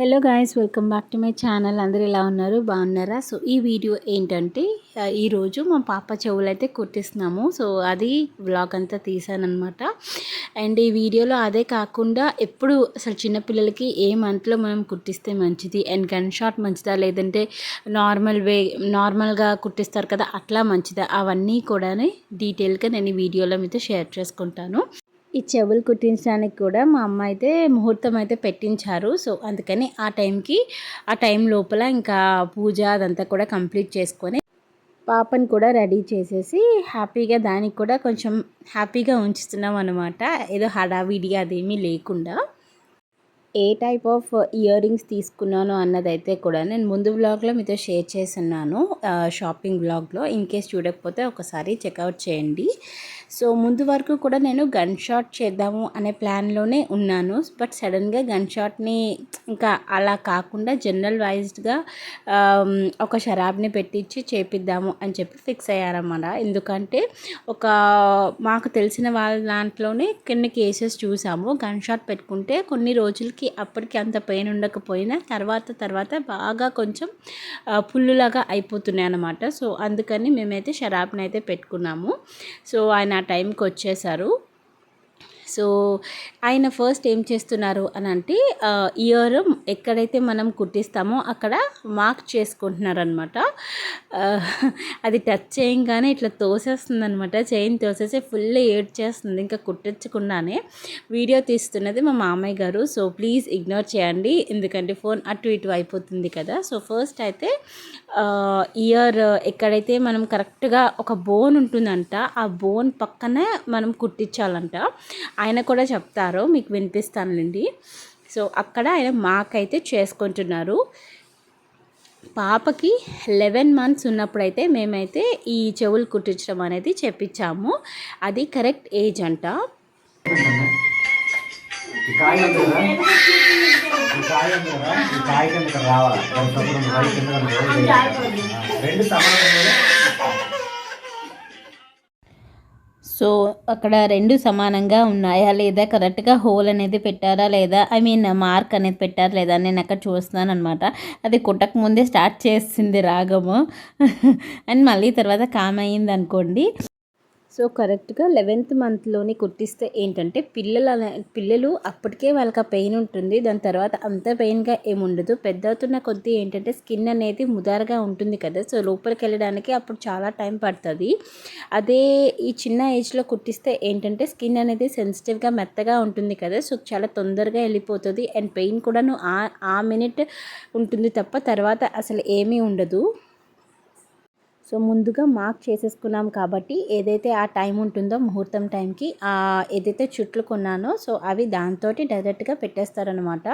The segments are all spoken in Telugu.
Hello guys, welcome back to my channel. అందరూ ఎలా ఉన్నారు? బాగున్నారా? సో ఈ వీడియో ఏంటంటే ఈరోజు మా పాప చెవులు అయితే కుట్టిస్తున్నాము. సో అది వ్లాగ్ అంతా తీసానమాట. అండ్ ఈ వీడియోలో అదే కాకుండా ఎప్పుడు అసలు చిన్నపిల్లలకి ఏ మంత్లో మనం కుట్టిస్తే మంచిది, అండ్ గన్ షాట్ మంచిదా లేదంటే నార్మల్గా కుట్టిస్తారు కదా అట్లా మంచిదా, అవన్నీ కూడా డీటెయిల్గా నేను ఈ వీడియోలో మీతో షేర్ చేసుకుంటాను. ఈ చెవులు కుట్టించడానికి కూడా మా అమ్మ అయితే ముహూర్తం అయితే పెట్టించారు. సో అందుకని ఆ టైం లోపల ఇంకా పూజ అదంతా కూడా కంప్లీట్ చేసుకొని పాపని కూడా రెడీ చేసేసి హ్యాపీగా దానికి కూడా కొంచెం హ్యాపీగా ఉంచుతున్నాం అనమాట. ఏదో హడావిడి అదేమీ లేకుండా. ఏ టైప్ ఆఫ్ ఇయర్ రింగ్స్ తీసుకున్నాను అన్నదైతే కూడా నేను ముందు వ్లాగ్లో మీతో షేర్ చేస్తున్నాను, షాపింగ్ వ్లాగ్లో. ఇన్ కేస్ చూడకపోతే ఒకసారి చెక్అవుట్ చేయండి. సో ముందు వరకు కూడా నేను గన్ షాట్ చేద్దాము అనే ప్లాన్లోనే ఉన్నాను. బట్ సడన్గా గన్ షాట్ని ఇంకా అలా కాకుండా జనరల్ వైజ్డ్గా ఒక షరాబ్ని పెట్టించి చేపిద్దాము అని చెప్పి ఫిక్స్ అయ్యారన్నమాట. ఎందుకంటే మాకు తెలిసిన వాళ్ళ దాంట్లోనే కొన్ని కేసెస్ చూసాము. గన్ షాట్ పెట్టుకుంటే కొన్ని రోజులకి అప్పటికి అంత పెయిన్ ఉండకపోయినా తర్వాత బాగా కొంచెం పుల్లులాగా అయిపోతున్నాయి అన్నమాట. సో అందుకని మేమైతే షరాబ్ని అయితే పెట్టుకున్నాము. సో ఆయన ఆ టైంకి వచ్చేసారు. సో ఆయన ఫస్ట్ ఏం చేస్తున్నారు అని అంటే ఇయర్ ఎక్కడైతే మనం కుట్టిస్తామో అక్కడ మార్క్ చేసుకుంటున్నారు అనమాట. అది టచ్ చేయగానే ఇట్లా తోసేస్తుంది అనమాట. చైన్ తోసేసి ఫుల్ ఏడ్చేస్తుంది. ఇంకా కుట్టించకుండానే వీడియో తీస్తున్నది మా మామయ్య గారు. సో ప్లీజ్ ఇగ్నోర్ చేయండి, ఎందుకంటే ఫోన్ అటు ఇటు అయిపోతుంది కదా. సో ఫస్ట్ అయితే ఇయర్ ఎక్కడైతే మనం కరెక్ట్గా ఒక బోన్ ఉంటుందంట, ఆ బోన్ పక్కనే మనం కుట్టించాలంట. ఆయన కూడా చెప్తారు, మీకు వినిపిస్తానులేండి. సో అక్కడ ఆయన మార్క్ అయితే చేసుకుంటున్నారు. పాపకి 11 months ఉన్నప్పుడైతే మేమైతే ఈ చెవులు కుట్టించడం అనేది చెప్పించాము. అది కరెక్ట్ ఏజ్ అంట. సో అక్కడ రెండు సమానంగా ఉన్నాయా లేదా, కరెక్ట్గా హోల్ అనేది పెట్టారా లేదా, మార్క్ అనేది పెట్టారా లేదా నేను అక్కడ చూస్తున్నాను అనమాట. అది కుట్టక ముందే స్టార్ట్ చేసింది రాగము అండ్ మళ్ళీ తర్వాత కామ్ అయ్యింది అనుకోండి. సో కరెక్ట్గా 11th monthలోని కుట్టిస్తే ఏంటంటే పిల్లలు అప్పటికే వాళ్ళకి ఆ పెయిన్ ఉంటుంది. దాని తర్వాత అంత పెయిన్గా ఏముండదు. పెద్ద అవుతున్న కొద్దీ ఏంటంటే స్కిన్ అనేది ముదారుగా ఉంటుంది కదా. సో లోపలికి వెళ్ళడానికి అప్పుడు చాలా టైం పడుతుంది. అదే ఈ చిన్న ఏజ్లో కుట్టిస్తే ఏంటంటే స్కిన్ అనేది సెన్సిటివ్గా మెత్తగా ఉంటుంది కదా. సో చాలా తొందరగా వెళ్ళిపోతుంది. అండ్ పెయిన్ కూడాను ఆ మినిట్ ఉంటుంది తప్ప తర్వాత అసలు ఏమీ ఉండదు. సో ముందుగా మార్క్ చేసేసుకున్నాం కాబట్టి ఏదైతే ఆ టైం ఉంటుందో ముహూర్తం టైంకి ఏదైతే చుట్లు కొన్నానో సో అవి దాంతో డైరెక్ట్గా పెట్టేస్తారనమాట.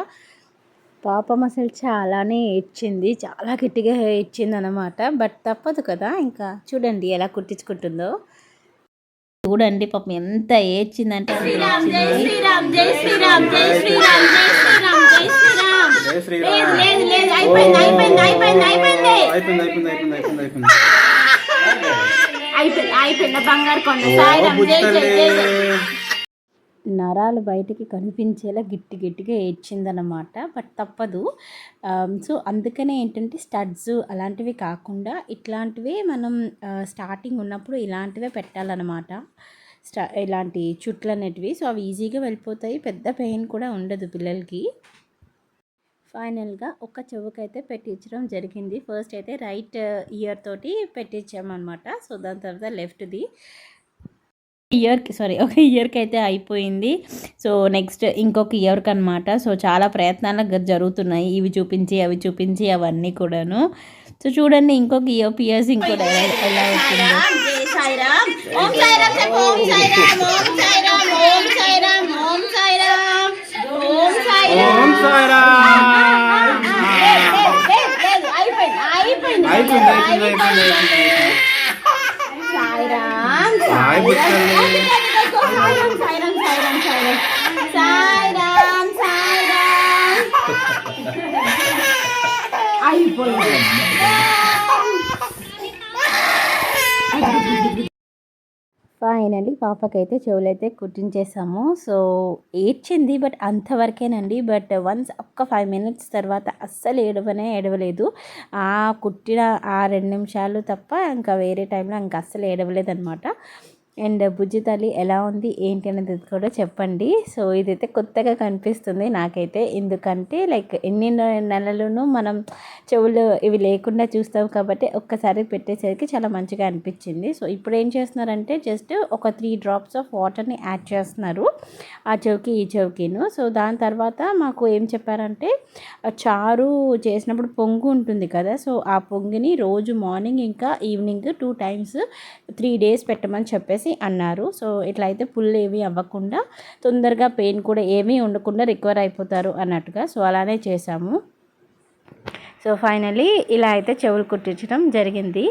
పాపం అసలు చాలానే ఏడ్చింది, చాలా గట్టిగా ఏడ్చింది అనమాట. బట్ తప్పదు కదా, ఇంకా చూడండి ఎలా కుట్టించుకుంటుందో. చూడండి పాపం ఎంత ఏడ్చిందంటే నరాలు బయటికి కనిపించేలా గట్టిగా ఏడ్చిందనమాట. బట్ తప్పదు. సో అందుకనే ఏంటంటే స్టడ్స్ అలాంటివి కాకుండా ఇట్లాంటివి మనం స్టార్టింగ్ ఉన్నప్పుడు ఇలాంటివే పెట్టాలన్నమాట. ఇలాంటి చుట్లు అనేటివి. సో అవి ఈజీగా వెళ్ళిపోతాయి, పెద్ద పెయిన్ కూడా ఉండదు పిల్లలకి. ఫైనల్గా ఒక చెవుకైతే పెట్టించడం జరిగింది. ఫస్ట్ అయితే రైట్ ఇయర్ తోటి పెట్టించామన్నమాట. సో దాని తర్వాత లెఫ్ట్ది ఒక ఇయర్కి అయితే అయిపోయింది. సో నెక్స్ట్ ఇంకొక ఇయర్కి అనమాట. సో చాలా ప్రయత్నాలు జరుగుతున్నాయి, ఇవి చూపించి అవి చూపించి అవన్నీ కూడాను. సో చూడండి ఇంకొక ఇయర్ పియర్సింగ్ కూడా ఎలా అవుతుందో. ఫైనల్లీ పాపకైతే చెవులైతే కుట్టించేసాము. సో ఏడ్చింది, బట్ అంతవరకేనండి. బట్ వన్స్ ఒక్క 5 మినిట్స్ తర్వాత అస్సలు ఏడవలేదు. ఆ కుట్టిన ఆ 2 నిమిషాలు తప్ప ఇంకా వేరే టైంలో ఇంకా అస్సలు ఏడవలేదనమాట. అండ్ బుజ్జి తల్లి ఎలా ఉంది ఏంటి అనేది కూడా చెప్పండి. సో ఇదైతే కొత్తగా కనిపిస్తుంది నాకైతే, ఎందుకంటే లైక్ ఎన్ని నెలలను మనం చెవులు ఇవి లేకుండా చూస్తాం కాబట్టి ఒక్కసారి పెట్టేసరికి చాలా మంచిగా అనిపించింది. సో ఇప్పుడు ఏం చేస్తున్నారంటే జస్ట్ ఒక 3 డ్రాప్స్ ఆఫ్ వాటర్ని యాడ్ చేస్తున్నారు ఆ చెవికి ఈ చెవికిను. సో దాని తర్వాత మాకు ఏం చెప్పారంటే చారు చేసినప్పుడు పొంగు ఉంటుంది కదా, సో ఆ పొంగుని రోజు మార్నింగ్ ఇంకా ఈవినింగ్ 2 టైమ్స్ 3 డేస్ పెట్టమని చెప్పేసి అన్నారు. సో ఇట్లా అయితే పుల్లు ఏమీ అవ్వకుండా తొందరగా పెయిన్ కూడా ఏమీ ఉండకుండా రికవర్ అయిపోతారు అన్నట్టుగా. సో అలానే చేశాము. సో ఫైనలీ ఇలా అయితే చెవులు కుట్టించడం జరిగింది.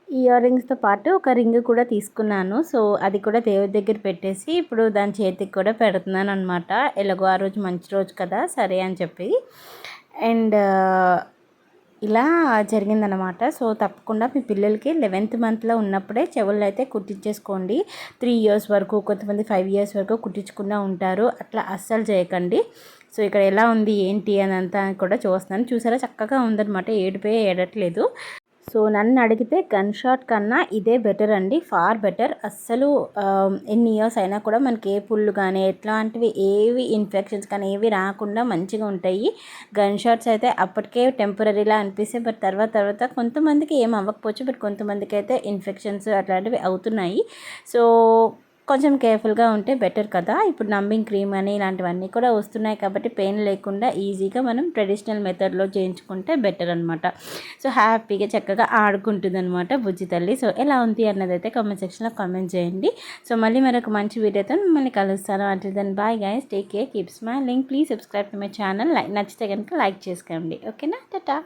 ఇయర్ రింగ్స్తో పాటు ఒక రింగ్ కూడా తీసుకున్నాను. సో అది కూడా దేవుడి దగ్గర పెట్టేసి ఇప్పుడు దాని చేతికి కూడా పెడుతున్నాను అనమాట. ఎలాగో ఆ రోజు మంచి రోజు కదా సరే అని చెప్పి. అండ్ ఇలా జరిగిందనమాట. సో తప్పకుండా మీ పిల్లలకి 11th మంత్లో ఉన్నప్పుడే చెవులు అయితే కుట్టించేసుకోండి. 3 ఇయర్స్ వరకు, కొంతమంది 5 ఇయర్స్ వరకు కుట్టించకుండా ఉంటారు. అట్లా అస్సలు చేయకండి. సో ఇక్కడ ఎలా ఉంది ఏంటి అని అంతా కూడా చూస్తున్నాను. చూసారా చక్కగా ఉందనమాట, ఏడట్లేదు. సో నన్ను అడిగితే గన్ షాట్ కన్నా ఇదే బెటర్ అండి, ఫార్ బెటర్. అస్సలు ఎన్ని ఇయర్స్ అయినా కూడా మనకి ఏ పుళ్ళు కానీ ఎట్లాంటివి ఏవి ఇన్ఫెక్షన్స్ కానీ ఏవి రాకుండా మంచిగా ఉంటాయి. గన్ షాట్స్ అయితే అప్పటికే టెంపరీలా అనిపిస్తాయి, బట్ తర్వాత కొంతమందికి ఏం అవ్వకపోవచ్చు, బట్ కొంతమందికి అయితే ఇన్ఫెక్షన్స్ అట్లాంటివి అవుతున్నాయి. సో కొంచెం కేర్ఫుల్గా ఉంటే బెటర్ కదా. ఇప్పుడు నంబింగ్ క్రీమ్ అని ఇలాంటివన్నీ కూడా వస్తున్నాయి కాబట్టి పెయిన్ లేకుండా ఈజీగా మనం ట్రెడిషనల్ మెథడ్లో చేయించుకుంటే బెటర్ అనమాట. సో హ్యాపీగా చక్కగా ఆడుకుంటుంది అనమాట బుజ్జి తల్లి. సో ఎలా ఉంది అన్నది అయితే కామెంట్ సెక్షన్లో కామెంట్ చేయండి. సో మళ్ళీ మరొక మంచి వీడియోతో మిమ్మల్ని కలుస్తాను. అంటే then bye guys, take care, keep smiling, please subscribe to my channel. నచ్చితే కనుక లైక్ చేసుకోండి. ఓకేనా, టాటా.